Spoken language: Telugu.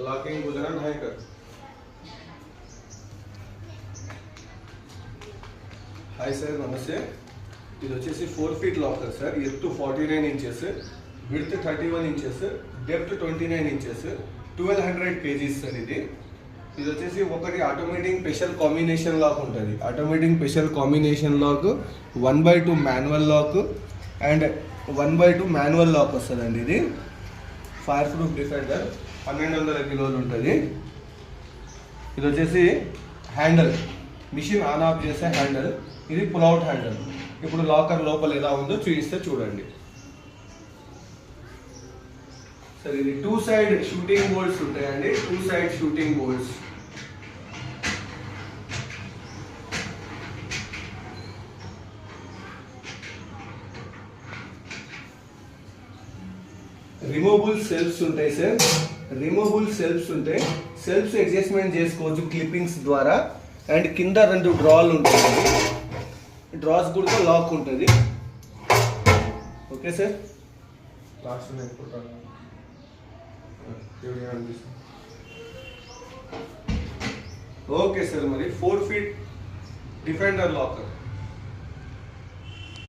लॉकिंग गुजरान है कर हाय सर नमस्ते ఇది వచ్చేసి 4 ఫీట్ లాకర్ సార్ ఎత్తు 49 inches width 31 inches depth 29 inches 1200 kgs sir ఇది వచ్చేసి ఒకటి ఆటోమేటిక్ స్పెషల్ కాంబినేషన్ లాక్ ఉంటుంది automatic special combination lock 1/2 manual lock and 1/2 manual lock వస్తుందండి ఇది ఫైర్ ప్రూఫ్ డిఫెండర్ 1200 కిలోలు ఉంటుంది ఇది వచ్చేసి హ్యాండిల్ మిషన్ ఆన్ ఆఫ్ చేసే హ్యాండిల్ ఇది పుల్ అవుట్ హ్యాండిల్ ఇప్పుడు లాకర్ లోపల ఎలా ఉందో చూపిస్తే చూడండి సరే ఇది 2 సైడ్ షూటింగ్ బోల్ట్స్ ఉంటాయండి 2 side shooting bolts removable shelves ఉంటాయి సార్ రిమూవబుల్ సెల్ఫ్స్ ఉంటాయి సెల్ఫ్స్ అడ్జస్ట్మెంట్ చేసుకోవచ్చు క్లిప్పింగ్స్ ద్వారా అండ్ కింద 2 డ్రాలు ఉంటాయి డ్రాస్ కూడా లాక్ ఉంటుంది okay sir last okay sir మరి 4 ఫీట్ డిఫెండర్ లాకర్